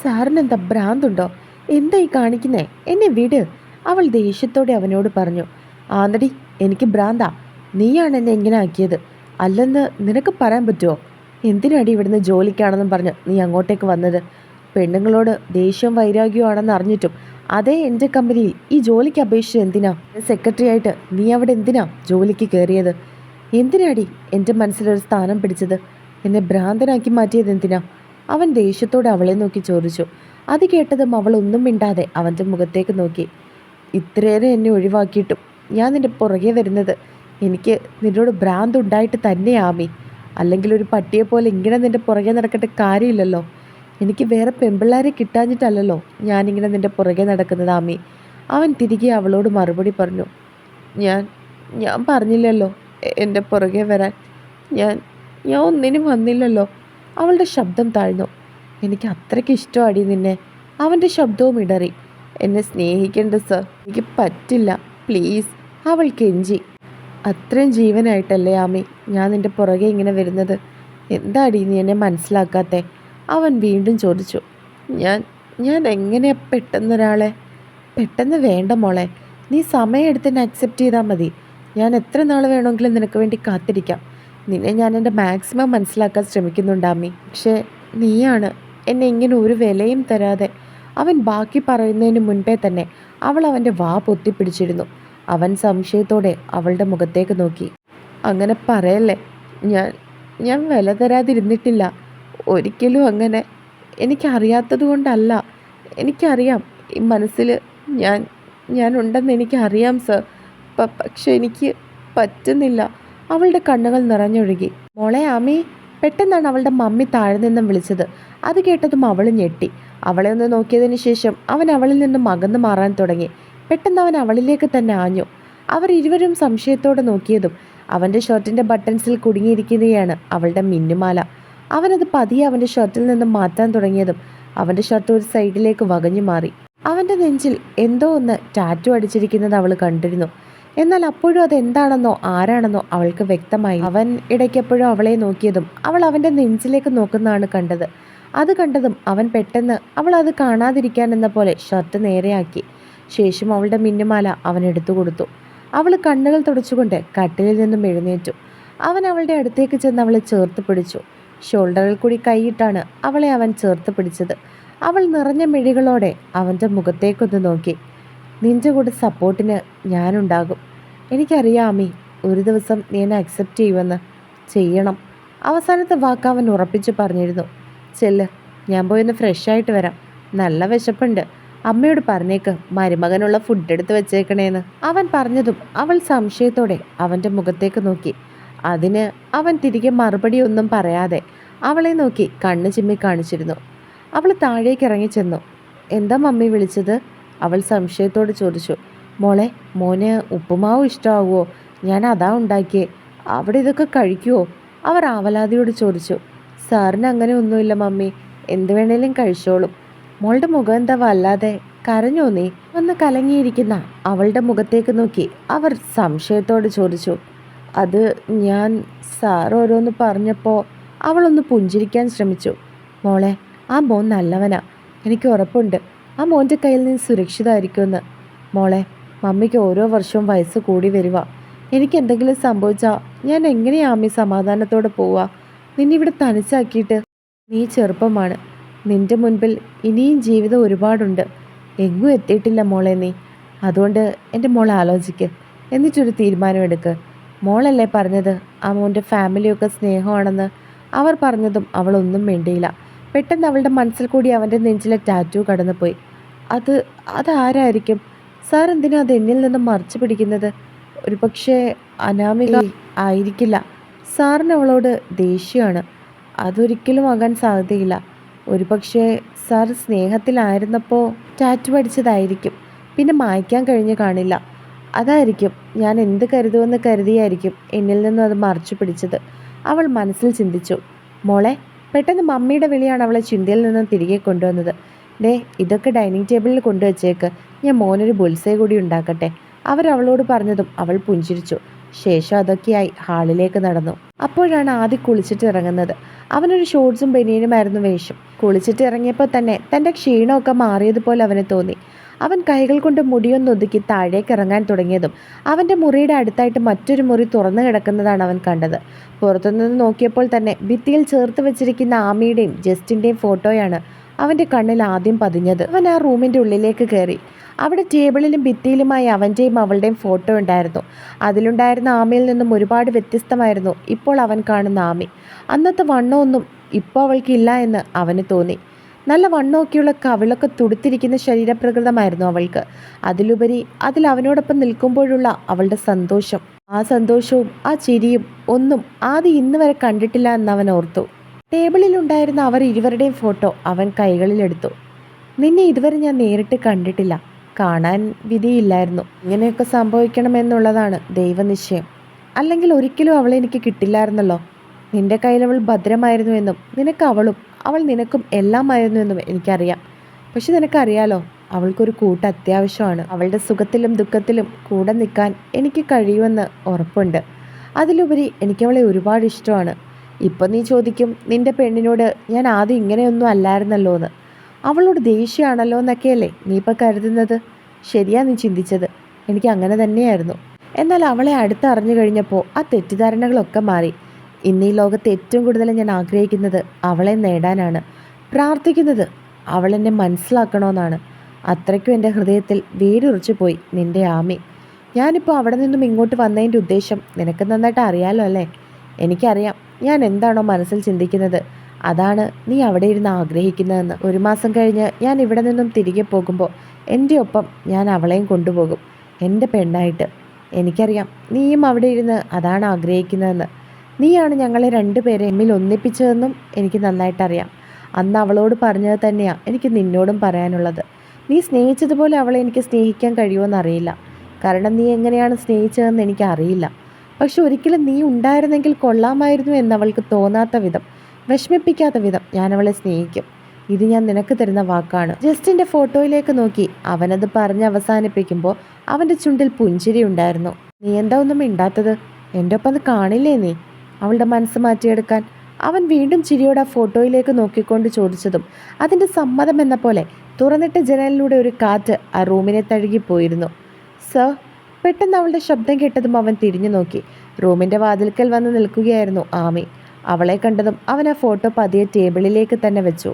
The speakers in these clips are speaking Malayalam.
സാറിനെന്താ ഭ്രാന്തുണ്ടോ? എന്താ ഈ കാണിക്കുന്നേ? എന്നെ വിട്. അവൾ ദേഷ്യത്തോടെ അവനോട് പറഞ്ഞു. ആന്നടി, എനിക്ക് ഭ്രാന്താ. നീയാണ് എന്നെ ഇങ്ങനെ ആക്കിയത്. അല്ലെന്ന് നിനക്ക് പറയാൻ പറ്റുമോ? എന്തിനാടി ഇവിടുന്ന് ജോലിക്കാണെന്നും പറഞ്ഞ് നീ അങ്ങോട്ടേക്ക് വന്നത്? പെണ്ണുങ്ങളോട് ദേഷ്യവും വൈരാഗ്യവും ആണെന്ന് അറിഞ്ഞിട്ടും അതേ എൻ്റെ കമ്പനിയിൽ ഈ ജോലിക്ക് അപേക്ഷിച്ച് എന്തിനാ? സെക്രട്ടറി ആയിട്ട് നീ അവിടെ എന്തിനാ ജോലിക്ക് കയറിയത്? എന്തിനാടി എൻ്റെ മനസ്സിലൊരു സ്ഥാനം പിടിച്ചത്? എന്നെ ഭ്രാന്തനാക്കി മാറ്റിയത് എന്തിനാ? അവൻ ദേഷ്യത്തോടെ അവളെ നോക്കി ചോദിച്ചു. അത് കേട്ടതും അവൾ ഒന്നും മിണ്ടാതെ അവൻ്റെ മുഖത്തേക്ക് നോക്കി. ഇത്രയേറെ എന്നെ ഒഴിവാക്കിയിട്ടും ഞാൻ നിന്റെ പുറകെ വരുന്നത് എനിക്ക് നിന്നോട് ഭ്രാന്ത് ഉണ്ടായിട്ട് തന്നെയാമി. അല്ലെങ്കിൽ ഒരു പട്ടിയെപ്പോലെ ഇങ്ങനെ നിന്റെ പുറകെ നടക്കേണ്ട കാര്യമില്ലല്ലോ. എനിക്ക് വേറെ പെമ്പിള്ളാരെ കിട്ടാഞ്ഞിട്ടല്ലല്ലോ ഞാനിങ്ങനെ നിന്റെ പുറകെ നടക്കുന്നത് ആമി. അവൻ തിരികെ അവളോട് മറുപടി പറഞ്ഞു. ഞാൻ ഞാൻ പറഞ്ഞില്ലല്ലോ എൻ്റെ പുറകെ വരാൻ. ഞാൻ ഞാൻ ഒന്നിനും വന്നില്ലല്ലോ. അവളുടെ ശബ്ദം താഴ്ന്നു. എനിക്ക് അത്രയ്ക്ക് ഇഷ്ടമാടി നിന്നെ. അവൻ്റെ ശബ്ദവും ഇടറി. എന്നെ സ്നേഹിക്കേണ്ട സർ, എനിക്ക് പറ്റില്ല, പ്ലീസ്, അവൾ കെഞ്ചി. അത്രയും ജീവനായിട്ടല്ലേ ആമി ഞാൻ നിൻ്റെ പുറകെ ഇങ്ങനെ വരുന്നത്? എന്താടി നീ എന്നെ മനസ്സിലാക്കാത്തെ? അവൻ വീണ്ടും ചോദിച്ചു. ഞാൻ ഞാൻ എങ്ങനെയാ പെട്ടെന്നൊരാളെ? പെട്ടെന്ന് വേണ്ട മോളെ, നീ സമയമെടുത്ത് എന്നെ അക്സെപ്റ്റ് ചെയ്താൽ മതി. ഞാൻ എത്ര നാൾ വേണമെങ്കിലും നിനക്ക് വേണ്ടി കാത്തിരിക്കാം. നിന്നെ ഞാൻ എൻ്റെ മാക്സിമം മനസ്സിലാക്കാൻ ശ്രമിക്കുന്നുണ്ടാമി. പക്ഷേ നീയാണ് എന്നെ ഇങ്ങനെ ഒരു വിലയും തരാതെ. അവൻ ബാക്കി പറയുന്നതിന് മുൻപേ തന്നെ അവൾ അവൻ്റെ വാ പൊത്തിപ്പിടിച്ചിരുന്നു. അവൻ സംശയത്തോടെ അവളുടെ മുഖത്തേക്ക് നോക്കി. അങ്ങനെ പറയല്ലേ. ഞാൻ ഞാൻ വില തരാതിരുന്നിട്ടില്ല ഒരിക്കലും. അങ്ങനെ എനിക്കറിയാത്തത് കൊണ്ടല്ല. എനിക്കറിയാം ഈ മനസ്സിൽ ഞാൻ ഞാനുണ്ടെന്ന് എനിക്കറിയാം സർ. പക്ഷെ എനിക്ക് പറ്റുന്നില്ല. അവളുടെ കണ്ണുകൾ നിറഞ്ഞൊഴുകി. മോളെ ആമി. പെട്ടെന്നാണ് അവളുടെ മമ്മി താഴെ നിന്നും വിളിച്ചത്. അത് കേട്ടതും അവൾ ഞെട്ടി. അവളെ ഒന്ന് നോക്കിയതിന് ശേഷം അവൻ അവളിൽ നിന്നും അകന്നു മാറാൻ തുടങ്ങി. പെട്ടെന്ന് അവൻ അവളിലേക്ക് തന്നെ ആഞ്ഞു. അവർ ഇരുവരും സംശയത്തോടെ നോക്കിയതും അവൻ്റെ ഷർട്ടിൻ്റെ ബട്ടൺസിൽ കുടുങ്ങിയിരിക്കുകയാണ് അവളുടെ മിന്നുമാല. അവനത് പതിയെ അവൻ്റെ ഷർട്ടിൽ നിന്നും മാറ്റാൻ തുടങ്ങിയതും അവൻ്റെ ഷർട്ട് ഒരു സൈഡിലേക്ക് വകഞ്ഞു മാറി. അവൻ്റെ നെഞ്ചിൽ എന്തോ ഒന്ന് ടാറ്റു അടിച്ചിരിക്കുന്നത് അവൾ കണ്ടിരുന്നു. എന്നാൽ അപ്പോഴും അതെന്താണെന്നോ ആരാണെന്നോ അവൾക്ക് വ്യക്തമായി. അവൻ ഇടയ്ക്കെപ്പോഴും അവളെ നോക്കിയതും അവൾ അവൻ്റെ നെഞ്ചിലേക്ക് നോക്കുന്നതാണ് കണ്ടത്. അത് കണ്ടതും അവൻ പെട്ടെന്ന് അവൾ അത് കാണാതിരിക്കാൻ എന്ന പോലെ ഷർട്ട് നേരെയാക്കി. ശേഷം അവളുടെ മിന്നുമാല അവൻ എടുത്തു കൊടുത്തു. അവൾ കണ്ണുകൾ തുടച്ചുകൊണ്ട് കട്ടിലിൽ നിന്നും എഴുന്നേറ്റു. അവൻ അവളുടെ അടുത്തേക്ക് ചെന്ന് അവളെ ചേർത്ത് പിടിച്ചു. ഷോൾഡറിൽ കൂടി കൈയിട്ടാണ് അവളെ അവൻ ചേർത്ത് പിടിച്ചത്. അവൾ നിറഞ്ഞ മിഴികളോടെ അവൻ്റെ മുഖത്തേക്കൊന്ന് നോക്കി. നിൻ്റെ കൂടെ സപ്പോർട്ടിന് ഞാനുണ്ടാകും. എനിക്കറിയാമീ, ഒരു ദിവസം നീ എന്നെ അക്സെപ്റ്റ് ചെയ്യുമെന്ന്. ചെയ്യണം. അവസാനത്തെ വാക്ക് അവൻ ഉറപ്പിച്ചു പറഞ്ഞിരുന്നു. ചെല്ല്, ഞാൻ പോയൊന്ന് ഫ്രഷായിട്ട് വരാം. നല്ല വിശപ്പുണ്ട്. അമ്മയോട് പറഞ്ഞേക്ക് മരുമകനുള്ള ഫുഡ് എടുത്ത് വെച്ചേക്കണേന്ന്. അവൻ പറഞ്ഞതും അവൾ സംശയത്തോടെ അവൻ്റെ മുഖത്തേക്ക് നോക്കി. അതിന് അവൻ തിരികെ മറുപടി ഒന്നും പറയാതെ അവളെ നോക്കി കണ്ണ് ചിമ്മി കാണിച്ചിരുന്നു. അവൾ താഴേക്ക് ഇറങ്ങി ചെന്നു. എന്താ മമ്മി വിളിച്ചത്? അവൾ സംശയത്തോട് ചോദിച്ചു. മോളെ, മോന് ഉപ്പുമാവ് ഇഷ്ടമാവുമോ? ഞാൻ അതാ ഉണ്ടാക്കിയേ. അവിടെ ഇതൊക്കെ കഴിക്കുമോ? അവർ ആവലാതിയോട് ചോദിച്ചു. സാറിന് അങ്ങനെ ഒന്നുമില്ല മമ്മി, എന്ത് വേണേലും കഴിച്ചോളും. മോളുടെ മുഖം എന്താ വല്ലാതെ? കരഞ്ഞോ നീ? ഒന്ന് കലങ്ങിയിരിക്കുന്ന അവളുടെ മുഖത്തേക്ക് നോക്കി അവർ സംശയത്തോട് ചോദിച്ചു. അത് ഞാൻ സാർ ഓരോന്ന് പറഞ്ഞപ്പോൾ അവളൊന്ന് പുഞ്ചിരിക്കാൻ ശ്രമിച്ചു. മോളെ, ആ മോൻ നല്ലവനാ. എനിക്ക് ഉറപ്പുണ്ട് ആ മോൻ്റെ കയ്യിൽ നിന്ന് സുരക്ഷിതമായിരിക്കുമെന്ന്. മോളെ, മമ്മിക്ക് ഓരോ വർഷവും വയസ്സ് കൂടി വരിക. എനിക്ക് എന്തെങ്കിലും സംഭവിച്ചാൽ ഞാൻ എങ്ങനെയാമി സമാധാനത്തോടെ പോവുക? നിന്നിവിടെ തനിച്ചാക്കിയിട്ട്? നീ ചെറുപ്പമാണ്. നിൻ്റെ മുൻപിൽ ഇനിയും ജീവിതം ഒരുപാടുണ്ട്. എങ്ങും എത്തിയിട്ടില്ല മോളെ നീ. അതുകൊണ്ട് എൻ്റെ മോൾ ആലോചിക്ക്, എന്നിട്ടൊരു തീരുമാനമെടുക്ക്. മോളല്ലേ പറഞ്ഞത് ആ മോൻ്റെ ഫാമിലിയൊക്കെ സ്നേഹമാണെന്ന്? അവർ പറഞ്ഞതും അവളൊന്നും മിണ്ടിയില്ല. പെട്ടെന്ന് അവളുടെ മനസ്സിൽ കൂടി അവൻ്റെ നെഞ്ചിലെ ടാറ്റു കടന്നുപോയി. അതാരായിരിക്കും? സാർ എന്തിനാ അത് എന്നിൽ നിന്നും മറച്ചു പിടിക്കുന്നത്? ഒരു പക്ഷേ അനാമിക ആയിരിക്കില്ല. സാറിന് അവളോട് ദേഷ്യമാണ്. അതൊരിക്കലും ആകാൻ സാധ്യതയില്ല. ഒരു പക്ഷേ സാർ സ്നേഹത്തിലായിരുന്നപ്പോൾ ടാറ്റു അടിച്ചതായിരിക്കും. പിന്നെ മായ്ക്കാൻ കഴിഞ്ഞു കാണില്ല. അതായിരിക്കും ഞാൻ എന്ത് കരുതുമെന്ന് കരുതിയായിരിക്കും എന്നിൽ നിന്നും അത് മറച്ചു പിടിച്ചത്. അവൾ മനസ്സിൽ ചിന്തിച്ചു. മോളെ, പെട്ടെന്ന് മമ്മിയുടെ വിളിയാണ് അവളെ ചിന്തയിൽ നിന്നും തിരികെ കൊണ്ടുവന്നത്. ദേ, ഇതൊക്കെ ഡൈനിങ് ടേബിളിൽ കൊണ്ടുവച്ചേക്ക്. ഞാൻ മോനൊരു ബുൾസൈ കൂടി ഉണ്ടാക്കട്ടെ. അവരവളോട് പറഞ്ഞതും അവൾ പുഞ്ചിരിച്ചു. ശേഷം അതൊക്കെയായി ഹാളിലേക്ക് നടന്നു. അപ്പോഴാണ് ആദി കുളിച്ചിട്ട് ഇറങ്ങുന്നത്. അവനൊരു ഷോർട്സും ബനിയനുമായിരുന്നു വേഷം. കുളിച്ചിട്ട് ഇറങ്ങിയപ്പോൾ തന്നെ തൻ്റെ ക്ഷീണമൊക്കെ മാറിയതുപോലെ അവന് തോന്നി. അവൻ കൈകൾ കൊണ്ട് മുടിയൊന്നൊതുക്കി താഴേക്ക് ഇറങ്ങാൻ തുടങ്ങിയതും അവൻ്റെ മുറിയുടെ അടുത്തായിട്ട് മറ്റൊരു മുറി തുറന്നു കിടക്കുന്നതാണ് അവൻ കണ്ടത്. പുറത്തുനിന്ന് നോക്കിയപ്പോൾ തന്നെ ഭിത്തിയിൽ ചേർത്ത് വെച്ചിരിക്കുന്ന ആമിയുടെയും ജസ്റ്റിൻ്റെയും ഫോട്ടോയാണ് അവൻ്റെ കണ്ണിൽ ആദ്യം പതിഞ്ഞത്. അവൻ ആ റൂമിൻ്റെ ഉള്ളിലേക്ക് കയറി. അവിടെ ടേബിളിലും ഭിത്തിയിലുമായി അവൻ്റെയും അവളുടെയും ഫോട്ടോ ഉണ്ടായിരുന്നു. അതിലുണ്ടായിരുന്ന ആമയിൽ നിന്നും ഒരുപാട് വ്യത്യസ്തമായിരുന്നു ഇപ്പോൾ അവൻ കാണുന്ന ആമി. അന്നത്തെ വണ്ണമൊന്നും ഇപ്പോൾ അവൾക്കില്ല എന്ന് അവന് തോന്നി. നല്ല വണ്ണമൊക്കെയുള്ള കവിളൊക്കെ തുടുത്തിരിക്കുന്ന ശരീരപ്രകൃതമായിരുന്നു അവൾക്ക്. അതിലുപരി അതിൽ അവനോടൊപ്പം നിൽക്കുമ്പോഴുള്ള അവളുടെ സന്തോഷം, ആ സന്തോഷവും ആ ചിരിയും ഒന്നും ആദ്യം ഇന്ന് വരെ കണ്ടിട്ടില്ല എന്നവൻ ഓർത്തു. ടേബിളിലുണ്ടായിരുന്ന അവർ ഇരുവരുടെയും ഫോട്ടോ അവൻ കൈകളിലെടുത്തു. നിന്നെ ഇതുവരെ ഞാൻ നേരിട്ട് കണ്ടിട്ടില്ല, കാണാൻ വിധിയില്ലായിരുന്നു. ഇങ്ങനെയൊക്കെ സംഭവിക്കണമെന്നുള്ളതാണ് ദൈവനിശ്ചയം. അല്ലെങ്കിൽ ഒരിക്കലും അവളെ എനിക്ക് കിട്ടില്ലായിരുന്നല്ലോ. നിന്റെ കയ്യിൽ അവൾ ഭദ്രമായിരുന്നുവെന്നും നിനക്ക് അവളും അവൾ നിനക്കും എല്ലാമായിരുന്നുവെന്നും എനിക്കറിയാം. പക്ഷെ നിനക്കറിയാലോ, അവൾക്കൊരു കൂട്ട് അത്യാവശ്യമാണ്. അവളുടെ സുഖത്തിലും ദുഃഖത്തിലും കൂടെ നിൽക്കാൻ എനിക്ക് കഴിയുമെന്ന് ഉറപ്പുണ്ട്. അതിലുപരി എനിക്കവളെ ഒരുപാട് ഇഷ്ടമാണ്. ഇപ്പം നീ ചോദിക്കും, നിന്റെ പെണ്ണിനോട് ഞാൻ ആദ്യം ഇങ്ങനെയൊന്നും അല്ലായിരുന്നല്ലോ എന്ന്. അവളോട് ദേഷ്യമാണല്ലോ എന്നൊക്കെയല്ലേ നീ ഇപ്പം കരുതുന്നത്? ശരിയാ നീ ചിന്തിച്ചത്. എനിക്ക് അങ്ങനെ തന്നെയായിരുന്നു. എന്നാൽ അവളെ അടുത്തറിഞ്ഞു കഴിഞ്ഞപ്പോൾ ആ തെറ്റിദ്ധാരണകളൊക്കെ മാറി. ഇന്ന് ഈ ലോകത്ത് ഏറ്റവും കൂടുതൽ ഞാൻ ആഗ്രഹിക്കുന്നത് അവളെ നേടാനാണ്. പ്രാർത്ഥിക്കുന്നത് അവളെന്നെ മനസ്സിലാക്കണമെന്നാണ്. അത്രയ്ക്കും എൻ്റെ ഹൃദയത്തിൽ വേരുറച്ചു പോയി നിൻ്റെ ആമി. ഞാനിപ്പോൾ അവിടെ നിന്നും ഇങ്ങോട്ട് വന്നതിൻ്റെ ഉദ്ദേശം നിനക്ക് നന്നായിട്ട് അറിയാലോ അല്ലേ? എനിക്കറിയാം ഞാൻ എന്താണോ മനസ്സിൽ ചിന്തിക്കുന്നത് അതാണ് നീ അവിടെ ഇരുന്ന് ആഗ്രഹിക്കുന്നതെന്ന്. 1 മാസം കഴിഞ്ഞ് ഞാൻ ഇവിടെ നിന്നും തിരികെ പോകുമ്പോൾ എൻ്റെ ഒപ്പം ഞാൻ അവളെയും കൊണ്ടുപോകും, എൻ്റെ പെണ്ണായിട്ട്. എനിക്കറിയാം നീയും അവിടെ ഇരുന്ന് അതാണ് ആഗ്രഹിക്കുന്നതെന്ന്. നീയാണ് ഞങ്ങളെ 2 പേരെ എമ്മിൽ ഒന്നിപ്പിച്ചതെന്നും എനിക്ക് നന്നായിട്ടറിയാം. അന്ന് അവളോട് പറഞ്ഞത് തന്നെയാണ് എനിക്ക് നിന്നോടും പറയാനുള്ളത്. നീ സ്നേഹിച്ചതുപോലെ അവളെ എനിക്ക് സ്നേഹിക്കാൻ കഴിയുമെന്നറിയില്ല. കാരണം നീ എങ്ങനെയാണ് സ്നേഹിച്ചതെന്ന് എനിക്കറിയില്ല. പക്ഷെ ഒരിക്കലും നീ ഉണ്ടായിരുന്നെങ്കിൽ കൊള്ളാമായിരുന്നു എന്നവൾക്ക് തോന്നാത്ത വിധം, വിഷമിപ്പിക്കാത്ത വിധം ഞാൻ അവളെ സ്നേഹിക്കും. ഇത് ഞാൻ നിനക്ക് തരുന്ന വാക്കാണ്. ജസ്റ്റിൻ്റെ ഫോട്ടോയിലേക്ക് നോക്കി അവനത് പറഞ്ഞ് അവസാനിപ്പിക്കുമ്പോൾ അവൻ്റെ ചുണ്ടിൽ പുഞ്ചിരി ഉണ്ടായിരുന്നു. നീ എന്താ ഒന്നും മിണ്ടാത്തത്? എൻ്റെ ഒപ്പം അത് കാണില്ലേ നീ? അവളുടെ മനസ്സ് മാറ്റിയെടുക്കാൻ അവൻ വീണ്ടും ചിരിയോടെ ആ ഫോട്ടോയിലേക്ക് നോക്കിക്കൊണ്ട് ചോദിച്ചതും അതിൻ്റെ സമ്മതം എന്ന പോലെ തുറന്നിട്ട ജനലിലൂടെ ഒരു കാറ്റ് ആ റൂമിനെ തഴുകിപ്പോയിരുന്നു. സർ, പെട്ടെന്ന് അവളുടെ ശബ്ദം കേട്ടതും അവൻ തിരിഞ്ഞു നോക്കി. റൂമിൻ്റെ വാതിൽക്കൽ വന്ന് നിൽക്കുകയായിരുന്നു ആമി. അവളെ കണ്ടതും അവൻ ആ ഫോട്ടോ പതിയെ ടേബിളിലേക്ക് തന്നെ വെച്ചു.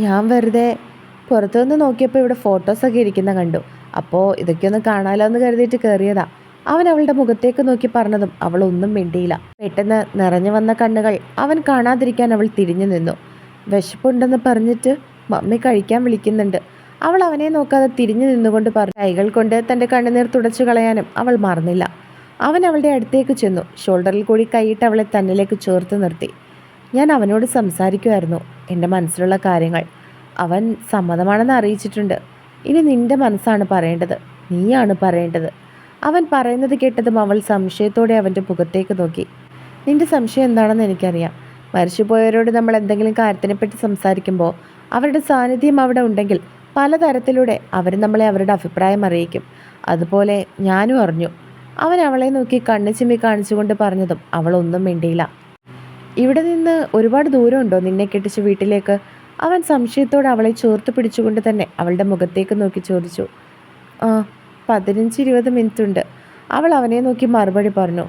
ഞാൻ വെറുതെ പുറത്തുനിന്ന് നോക്കിയപ്പോൾ ഇവിടെ ഫോട്ടോസൊക്കെ ഇരിക്കുന്ന കണ്ടു. അപ്പോൾ ഇതൊക്കെ ഒന്ന് കാണാലോ എന്ന് കരുതിയിട്ട് കയറിയതാ. അവൻ അവളുടെ മുഖത്തേക്ക് നോക്കി പറഞ്ഞതും അവൾ ഒന്നും മിണ്ടിയില്ല. പെട്ടെന്ന് നിറഞ്ഞു വന്ന കണ്ണുകൾ അവൻ കാണാതിരിക്കാൻ അവൾ തിരിഞ്ഞു നിന്നു. വിശപ്പുണ്ടെന്ന് പറഞ്ഞിട്ട് മമ്മി കഴിക്കാൻ വിളിക്കുന്നുണ്ട്. അവൾ അവനെ നോക്കാതെ തിരിഞ്ഞു നിന്നുകൊണ്ട് പറഞ്ഞു. കൈകൾ കൊണ്ട് തൻ്റെ കണ്ണുനീർ തുടച്ചു കളയാനും അവൾ മറന്നില്ല. അവൻ അവളുടെ അടുത്തേക്ക് ചെന്നു. ഷോൾഡറിൽ കൂടി കൈയിട്ട് അവളെ തന്നിലേക്ക് ചേർത്ത് നിർത്തി. ഞാൻ അവനോട് സംസാരിക്കുമായിരുന്നു എൻ്റെ മനസ്സിലുള്ള കാര്യങ്ങൾ. അവൻ സമ്മതമാണെന്ന് അറിയിച്ചിട്ടുണ്ട്. ഇനി നിന്റെ മനസ്സാണ് പറയേണ്ടത്, നീയാണ് പറയേണ്ടത്. അവൻ പറയുന്നത് കേട്ടതും അവൾ സംശയത്തോടെ അവൻ്റെ മുഖത്തേക്ക് നോക്കി. നിന്റെ സംശയം എന്താണെന്ന് എനിക്കറിയാം. മരിച്ചുപോയവരോട് നമ്മൾ എന്തെങ്കിലും കാര്യത്തിനെപ്പറ്റി സംസാരിക്കുമ്പോൾ അവരുടെ സാന്നിധ്യം അവിടെ ഉണ്ടെങ്കിൽ പലതരത്തിലൂടെ അവർ നമ്മളെ അവരുടെ അഭിപ്രായം അറിയിക്കും. അതുപോലെ ഞാനും അറിഞ്ഞു. അവൻ അവളെ നോക്കി കണ്ണു ചിമ്മി കാണിച്ചുകൊണ്ട് പറഞ്ഞതും അവൾ ഒന്നും മിണ്ടിയില്ല. ഇവിടെ നിന്ന് ഒരുപാട് ദൂരമുണ്ടോ നിന്നെ കെട്ടിച്ച വീട്ടിലേക്ക്? അവൻ സംശയത്തോടെ അവളെ ചേർത്ത് പിടിച്ചുകൊണ്ട് തന്നെ അവളുടെ മുഖത്തേക്ക് നോക്കി ചോദിച്ചു. 15-20 മിനിറ്റ് ഉണ്ട്. അവൾ അവനെ നോക്കി മറുപടി പറഞ്ഞു.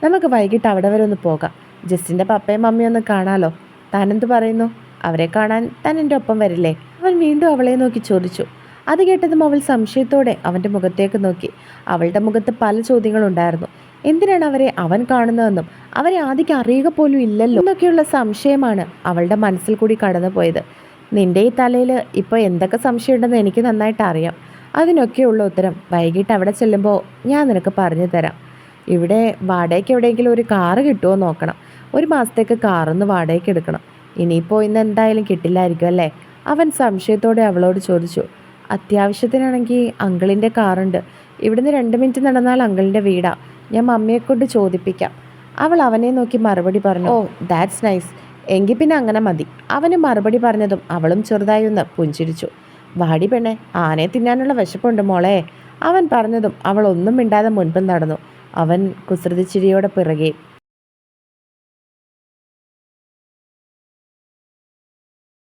നമുക്ക് വൈകിട്ട് അവിടെ വരെ ഒന്ന് പോകാം. ജസ്റ്റിൻ്റെ പപ്പയും മമ്മിയും ഒന്ന് കാണാലോ. താനെന്ത് പറയുന്നു? അവരെ കാണാൻ താൻ എൻ്റെ ഒപ്പം വരില്ലേ? അവൻ വീണ്ടും അവളെ നോക്കി ചോദിച്ചു. അത് കേട്ടതും അവൾ സംശയത്തോടെ അവൻ്റെ മുഖത്തേക്ക് നോക്കി. അവളുടെ മുഖത്ത് പല ചോദ്യങ്ങളുണ്ടായിരുന്നു. എന്തിനാണ് അവരെ അവൻ കാണുന്നതെന്നും അവരെ ആദ്യം അറിയുക പോലും ഇല്ലല്ലോ എന്നൊക്കെയുള്ള സംശയമാണ് അവളുടെ മനസ്സിൽ കൂടി കടന്നുപോയത്. നിൻ്റെ ഈ തലയിൽ ഇപ്പോൾ എന്തൊക്കെ സംശയമുണ്ടെന്ന് എനിക്ക് നന്നായിട്ട് അറിയാം. അതിനൊക്കെയുള്ള ഉത്തരം വൈകിട്ട് അവിടെ ചെല്ലുമ്പോൾ ഞാൻ നിനക്ക് പറഞ്ഞു തരാം. ഇവിടെ വാടകയ്ക്ക് എവിടെയെങ്കിലും ഒരു കാറ് കിട്ടുമോ നോക്കണം. 1 മാസത്തേക്ക് കാറൊന്ന് വാടകയ്ക്ക് എടുക്കണം. ഇനിയിപ്പോൾ ഇന്ന് എന്തായാലും കിട്ടില്ലായിരിക്കും അല്ലേ? അവൻ സംശയത്തോടെ അവളോട് ചോദിച്ചു. അത്യാവശ്യത്തിനാണെങ്കിൽ അങ്കിളിൻ്റെ കാറുണ്ട്. ഇവിടുന്ന് 2 മിനിറ്റ് നടന്നാൽ അങ്കിളിൻ്റെ വീടാ. ഞാൻ മമ്മിയെക്കൊണ്ട് ചോദിപ്പിക്കാം. അവൾ അവനെ നോക്കി മറുപടി പറഞ്ഞു. ഓ, ദാറ്റ്സ് നൈസ്. എങ്കിൽ പിന്നെ അങ്ങനെ മതി. അവന് മറുപടി പറഞ്ഞതും അവളും ചെറുതായി ഒന്ന് പുഞ്ചിരിച്ചു. വാടി പെണ്ണെ, ആനയെ തിന്നാനുള്ള വിശപ്പുണ്ട് മോളെ. അവൻ പറഞ്ഞതും അവൾ ഒന്നും മിണ്ടാതെ മുൻപിൽ നടന്നു. അവൻ കുസൃതിച്ചിരിയോടെ പിറകെ.